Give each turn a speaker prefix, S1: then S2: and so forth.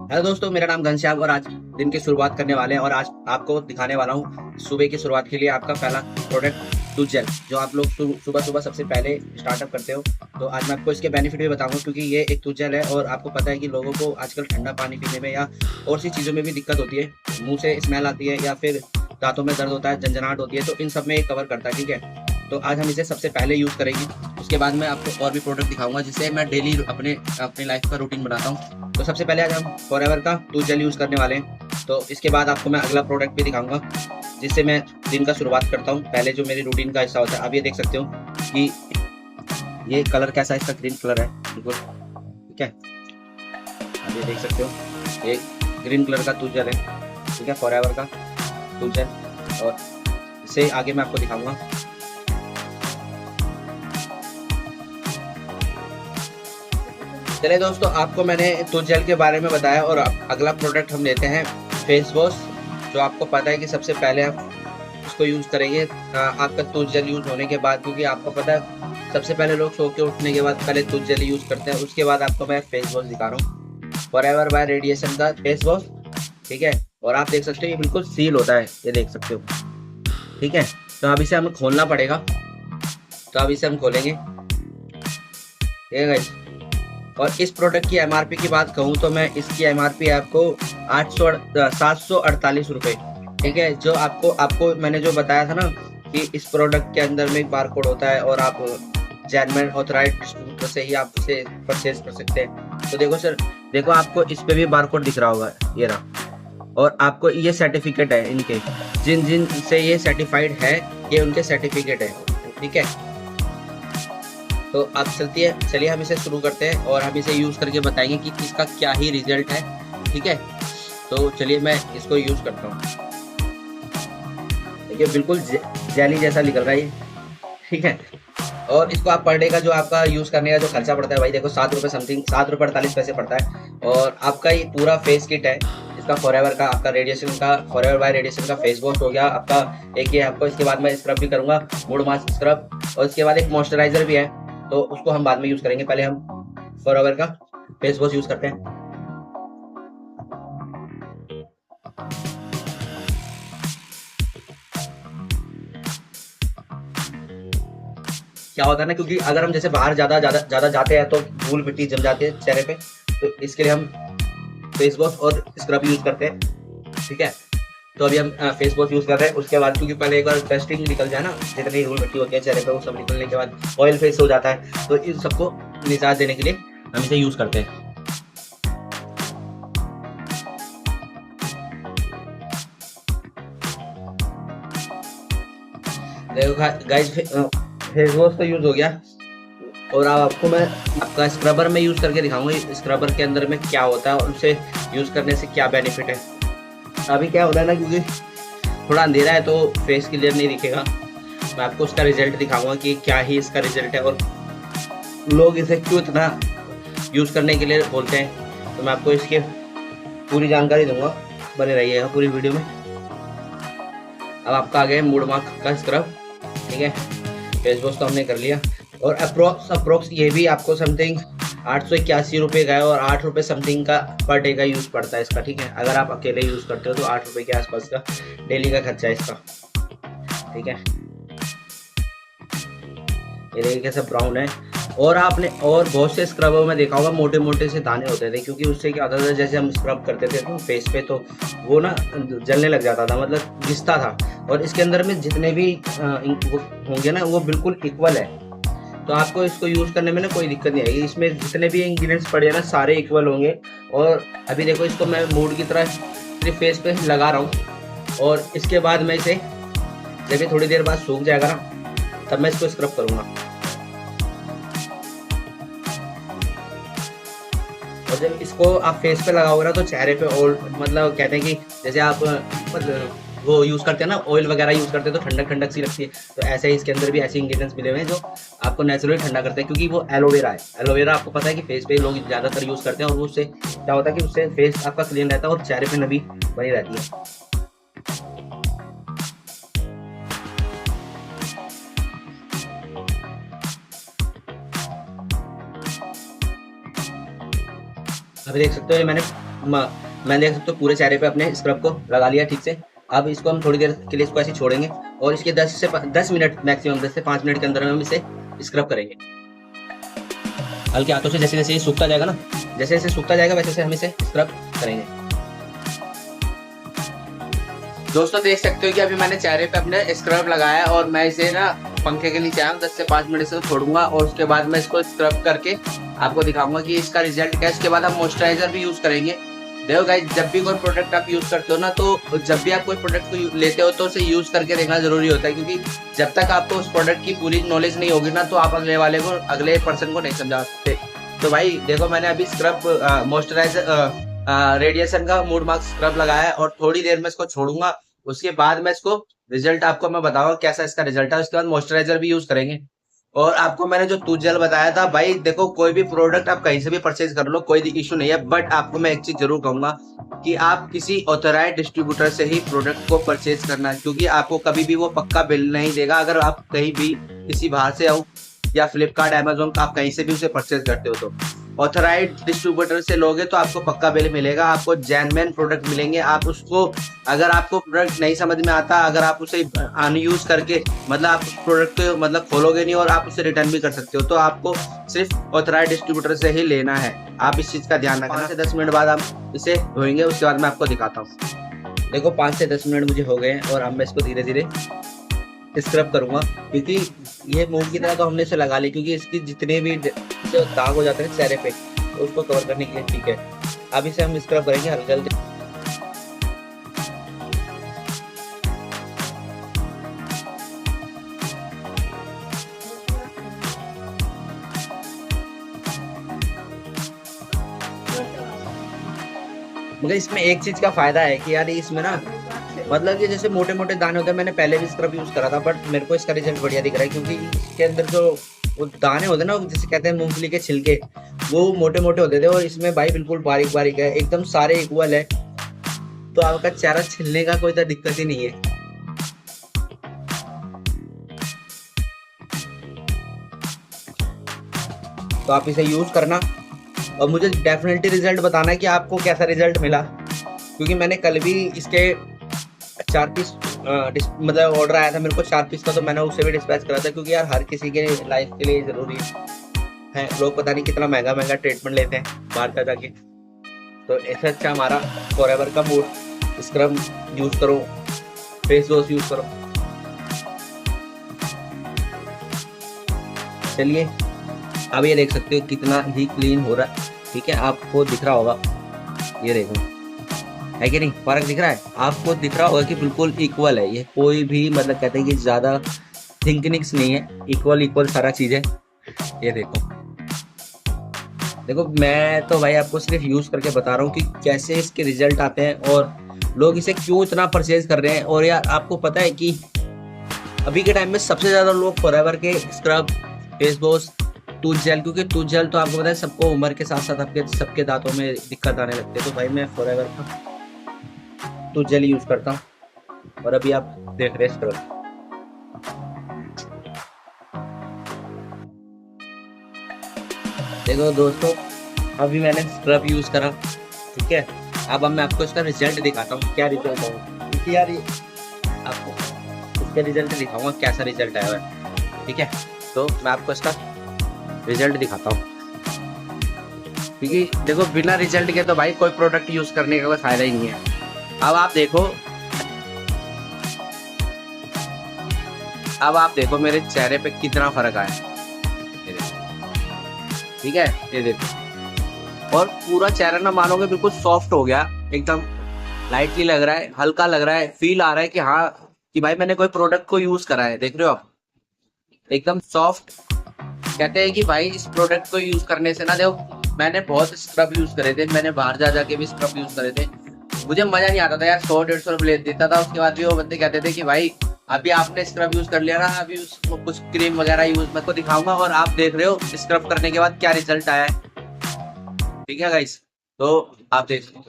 S1: Hello दोस्तों, मेरा नाम घनश्याम और आज दिन की शुरुआत करने वाले हैं और आज आपको दिखाने वाला हूँ सुबह की शुरुआत के लिए आपका पहला प्रोडक्ट टूथ जेल, जो आप लोग सुबह सुबह सबसे पहले स्टार्टअप करते हो। तो आज मैं आपको इसके बेनिफिट भी बताऊंगा, क्योंकि ये एक टूथ जेल है और आपको पता है कि लोगों को आजकल ठंडा पानी पीने में या और सी चीज़ों में भी दिक्कत होती है, मुंह से स्मेल आती है या फिर दांतों में दर्द होता है, झंझनाहट होती है, तो इन सब में ये कवर करता है। ठीक है, तो आज हम इसे सबसे पहले यूज़ करेंगे। उसके बाद मैं आपको और भी प्रोडक्ट दिखाऊंगा जिससे मैं डेली अपने अपनी लाइफ का रूटीन बनाता हूँ। तो सबसे पहले आज हम फॉरएवर का टूथ जेल यूज़ करने वाले हैं। तो इसके बाद आपको मैं अगला प्रोडक्ट भी दिखाऊंगा जिससे मैं दिन का शुरुआत करता हूँ। पहले जो मेरी रूटीन का हिस्सा होता है, आप ये देख सकते हो कि ये कलर कैसा है, इसका ग्रीन कलर है बिल्कुल। ठीक है, आप ये देख सकते हो ये ग्रीन कलर का टूथ जेल है। ठीक है, फॉरएवर का टूथ जेल, और इससे आगे मैं आपको दिखाऊंगा। चलिए दोस्तों, आपको मैंने टूथ जेल के बारे में बताया और अगला प्रोडक्ट हम लेते हैं फेस वॉश, जो आपको पता है कि सबसे पहले आप इसको यूज़ करेंगे आपका टूथ जेल यूज़ होने के बाद, क्योंकि आपको पता है सबसे पहले लोग सो के उठने के बाद पहले टूथ जेल यूज़ करते हैं। उसके बाद आपको मैं फेस वॉश दिखा रहा हूँ, फॉरएवर बाय रेडिएशन का फेस वॉश। ठीक है, और आप देख सकते हो ये बिल्कुल सील होता है, ये देख सकते हो। ठीक है, तो अब इसे हमें खोलना पड़ेगा, तो अब इसे हम खोलेंगे। ठीक है गाइस, और इस प्रोडक्ट की एमआरपी की बात कहूँ तो मैं इसकी एमआरपी आपको 748 रुपये। ठीक है, जो आपको आपको मैंने जो बताया था ना कि इस प्रोडक्ट के अंदर में एक बारकोड होता है और आप जेन्युइन ऑथराइज्ड डिस्ट्रीब्यूटर से ही आप इसे परचेज कर सकते हैं। तो देखो सर, देखो आपको इस पे भी बारकोड दिख रहा होगा, ये रहा। और आपको ये सर्टिफिकेट है इनके, जिन जिन से ये सर्टिफाइड है, ये उनके सर्टिफिकेट है। ठीक है, तो अब चलिए हम इसे शुरू करते हैं और हम इसे यूज़ करके बताएंगे कि इसका क्या ही रिजल्ट है। ठीक है, तो चलिए मैं इसको यूज़ करता हूँ। देखिए बिल्कुल जेली जैसा निकल रहा है ये। ठीक है, और इसको आप पर डे का जो आपका यूज़ करने का जो खर्चा पड़ता है भाई, देखो 7 रुपये समथिंग, 7 रुपये 48 पैसे पड़ता है। और आपका ये पूरा फेस किट है इसका, फॉरएवर का आपका रेडिएशन का, फॉरएवर बाय रेडिएशन का फेस वॉश हो गया आपका। एक ये आपको, इसके बाद मैं स्क्रब भी करूँगा, मूड मास्क स्क्रब, और इसके बाद एक मॉइस्चराइजर भी है, तो उसको हम बाद में यूज़ करेंगे। पहले हम फॉरएवर का फेस वॉश यूज़ करते हैं। क्या होता है ना, क्योंकि अगर हम जैसे बाहर ज़्यादा ज़्यादा ज़्यादा जाते हैं तो धूल मिट्टी जम जाती है चेहरे पे, तो इसके लिए हम फेस वॉश और स्क्रब यूज़ करते हैं। ठीक है, तो अभी हम फेस वॉश यूज़ कर रहे हैं। उसके बाद क्योंकि पहले एक बार डस्टिंग निकल जाए ना, जितनी धूल मिट्टी होती है चेहरे पे, वो सब निकलने के बाद ऑयल फेस हो जाता है, तो इन सबको निजात देने के लिए हम इसे यूज़ करते हैं। देखो गाइस, फेस वॉश तो यूज़ हो गया, और अब आपको मैं आपका स्क्रबर में यूज़ करके दिखाऊंगा स्क्रबर के अंदर में क्या होता है और उसे यूज़ करने से क्या बेनिफिट है। अभी क्या हो रहा है ना, क्योंकि थोड़ा अंधेरा है तो फेस क्लियर नहीं दिखेगा, मैं आपको उसका रिजल्ट दिखाऊंगा कि क्या ही इसका रिजल्ट है और लोग इसे क्यों इतना यूज़ करने के लिए बोलते हैं। तो मैं आपको इसके पूरी जानकारी दूंगा, बने रहिएगा पूरी वीडियो में। अब आपका आ गया मूड मास्क का स्क्रब। ठीक है, फेस वॉश तो हमने कर लिया, और अप्रोक्स ये भी आपको समथिंग 881 रुपये का है, और 8 रुपये समथिंग का पर डे का यूज़ पड़ता है इसका। ठीक है, अगर आप अकेले यूज़ करते हो तो 8 रुपये के आसपास का डेली का खर्चा है इसका। ठीक है, ये देखिए कैसे ब्राउन है। और आपने और बहुत से स्क्रबों में देखा होगा मोटे मोटे से दाने होते थे, क्योंकि उससे क्या होता था, जैसे हम स्क्रब करते थे तो फेस पे, तो वो ना जलने लग जाता था, मतलब घिसता था। और इसके अंदर में जितने भी होंगे ना, वो बिल्कुल इक्वल है, तो आपको इसको यूज़ करने में ना कोई दिक्कत नहीं आएगी। इसमें जितने भी इंग्रेडिएंट्स पड़े हैं ना, सारे इक्वल होंगे। और अभी देखो, इसको मैं मूड की तरह सिर्फ फेस पे लगा रहा हूँ, और इसके बाद मैं इसे जब ये थोड़ी देर बाद सूख जाएगा ना, तब मैं इसको स्क्रब करूँगा। और जब इसको आप फेस पे लगाओगे ना, तो चेहरे पे ऑयल, मतलब कहते हैं कि जैसे आप मतलब वो यूज़ करते हैं ना, ऑयल वगैरह यूज़ करते हैं तो ठंडक ठंडक सी लगती है, तो ऐसे ही इसके अंदर भी ऐसे इंग्रेडिएंट्स मिले हुए हैं जो आपको नेचुरली ठंडा करते हैं। क्योंकि वो एलोवेरा है, एलोवेरा आपको पता है कि फेस पे लोग ज़्यादातर यूज़ करते हैं, और वो उससे क्या होता है कि उससे फेस आपका क्लीन रहता है और चेहरे पे नमी बनी रहती है। अभी देख सकते हो ये मैं देख सकते हो पूरे चेहरे पे अपने स्क्रब को लगा लिया ठीक से। अब इसको हम थोड़ी देर के लिए इसको ऐसे छोड़ेंगे और इसके 10 मिनट मैक्सिमम 10 से 5 मिनट के अंदर हम इसे स्क्रब करेंगे हल्के हाथों से। जैसे जैसे ये सूखता जाएगा ना, जैसे जैसे सूखता जाएगा वैसे वैसे हम इसे स्क्रब करेंगे। दोस्तों देख सकते हो कि अभी मैंने चेहरे पे अपने स्क्रब लगाया और मैं इसे ना पंखे के नीचे आया 10 से 5 मिनट से छोड़ूंगा और उसके बाद मैं इसको स्क्रब करके आपको दिखाऊंगा कि इसका रिजल्ट क्या है। इसके बाद हम मॉइस्चराइजर भी यूज करेंगे। देखो गाइस, जब भी कोई प्रोडक्ट आप यूज करते हो ना, तो जब भी आप कोई प्रोडक्ट को लेते हो तो उसे यूज करके देखना जरूरी होता है, क्योंकि जब तक आपको उस प्रोडक्ट की पूरी नॉलेज नहीं होगी ना, तो आप अगले पर्सन को नहीं समझा सकते। तो भाई देखो, मैंने अभी स्क्रब मॉइस्चराइजर रेडिएशन का मूड मास्क स्क्रब लगाया है और थोड़ी देर में इसको छोड़ूंगा। उसके बाद मैं इसको रिजल्ट आपको मैं बताऊंगा कैसा इसका रिजल्ट है। उसके बाद मॉइस्चराइजर भी यूज करेंगे। और आपको मैंने जो टूथ जेल बताया था भाई, देखो कोई भी प्रोडक्ट आप कहीं से भी परचेज कर लो, कोई इशू नहीं है, बट आपको मैं एक चीज जरूर कहूंगा कि आप किसी ऑथराइज्ड डिस्ट्रीब्यूटर से ही प्रोडक्ट को परचेज करना है, क्योंकि आपको कभी भी वो पक्का बिल नहीं देगा। अगर आप कहीं भी किसी बाहर से आओ या फ्लिपकार्ट अमेजोन आप कहीं से भी उसे परचेज करते हो, तो ऑथराइज्ड डिस्ट्रीब्यूटर से लोगे तो आपको पक्का बिल मिलेगा, आपको जेन्युइन प्रोडक्ट मिलेंगे। आप उसको, अगर आपको प्रोडक्ट नहीं समझ में आता, अगर आप उसे अनयूज करके मतलब आप उस प्रोडक्ट को मतलब खोलोगे नहीं और आप उसे रिटर्न भी कर सकते हो, तो आपको सिर्फ ऑथराइज्ड डिस्ट्रीब्यूटर से ही लेना है। आप इस चीज का ध्यान रखना। 5 से 10 मिनट बाद हम इसे धोएंगे, उसके बाद मैं आपको दिखाता हूँ। देखो 5 से 10 मिनट मुझे हो गए हैं और अब मैं इसको धीरे धीरे स्क्रब करूंगा, क्योंकि ये मूव की तरह तो हमने इसे लगा ली, क्योंकि इसकी जितने भी जो दाग हो जाते हैं चेहरे पे, तो उसको कवर करने के लिए ठीक है। अब इसे हम स्क्रब करेंगे हल्के हल्के। मगर इसमें एक चीज का फायदा है कि यार इसमें ना मतलब कि जैसे मोटे मोटे दाने होते हैं, मैंने पहले भी स्क्रब यूज करा था, बट मेरे को इसका रिजल्ट बढ़िया दिख रहा है, क्योंकि इसके अंदर जो वो दाने होते हैं ना, जैसे कहते हैं मूंगफली के छिलके, वो मोटे मोटे होते थे और इसमें भाई बिल्कुल बारीक बारीक है, एकदम सारे इक्वल है, तो आपका चेहरा छिलने का कोई दिक्कत ही नहीं है। तो आप इसे यूज करना और मुझे डेफिनेटली रिजल्ट बताना है कि आपको कैसा रिजल्ट मिला, क्योंकि मैंने कल भी इसके 4 पीस मतलब ऑर्डर आया था मेरे को 4 पीस का, तो मैंने उसे भी डिस्पैच करा था, क्योंकि यार हर किसी के लाइफ के लिए जरूरी है। लोग पता नहीं कितना महंगा महंगा ट्रीटमेंट लेते हैं बाहर का जाके, तो ऐसा अच्छा हमारा फॉरएवर का मूड स्क्रब यूज करो, फेस वॉश यूज करो। चलिए अब ये देख सकते हो कितना ही क्लीन हो रहा है, ठीक है, आपको दिख रहा होगा, ये देखो है कि नहीं, फर्क दिख रहा है आपको, दिख रहा होगा कि बिल्कुल इक्वल है ये, कोई भी मतलब कहते हैं कि ज्यादा थिंकनिक्स नहीं है, इक्वल इक्वल सारा चीज है। ये देखो देखो, मैं तो भाई आपको सिर्फ यूज करके बता रहा हूँ कि कैसे इसके रिजल्ट आते हैं और लोग इसे क्यों इतना परचेज कर रहे हैं। और यार आपको पता है कि अभी के टाइम में सबसे ज्यादा लोग फॉरएवर के scrub, face wash, tooth gel, क्योंकि टूथ जेल तो आपको पता है सबको उम्र के साथ साथ आपके सबके दांतों में दिक्कत आने लगती है, तो भाई मैं फॉरएवर का टूथ जेल यूज करता हूँ। और अभी आप देख रहे स्क्रब, देखो दोस्तों, अभी मैंने स्क्रब यूज करा, ठीक है। अब मैं आपको इसका रिजल्ट दिखाता हूँ, क्या रिजल्ट है, क्योंकि यार आपको इसका रिजल्ट दिखाऊंगा कैसा रिजल्ट आया है, ठीक है। तो मैं आपको इसका रिजल्ट दिखाता हूँ, क्योंकि देखो बिना रिजल्ट के तो भाई कोई प्रोडक्ट यूज करने का कोई फायदा ही नहीं है। अब आप देखो मेरे चेहरे पे कितना फर्क आया, ठीक है, ये देखो। और पूरा चेहरा ना मानोगे बिल्कुल सॉफ्ट हो गया, एकदम लाइटली लग रहा है, हल्का लग रहा है, फील आ रहा है कि हाँ कि भाई मैंने कोई प्रोडक्ट को यूज करा है। देख रहे हो आप, एकदम सॉफ्ट। कहते हैं कि भाई इस प्रोडक्ट को यूज करने से ना, देखो मैंने बहुत स्क्रब यूज करे थे, मैंने बाहर जा जाके भी स्क्रब यूज करे थे, मुझे मजा नहीं आता था यार, 100-150 रुपये देता था, उसके बाद भी वो बंदे कहते थे कि भाई अभी आपने स्क्रब यूज कर लिया ना, अभी उसको कुछ क्रीम वगैरह यूज मैं को दिखाऊंगा, और आप देख रहे हो स्क्रब करने के बाद क्या रिजल्ट आया है, ठीक है गाइस। तो आप देख सकते हो।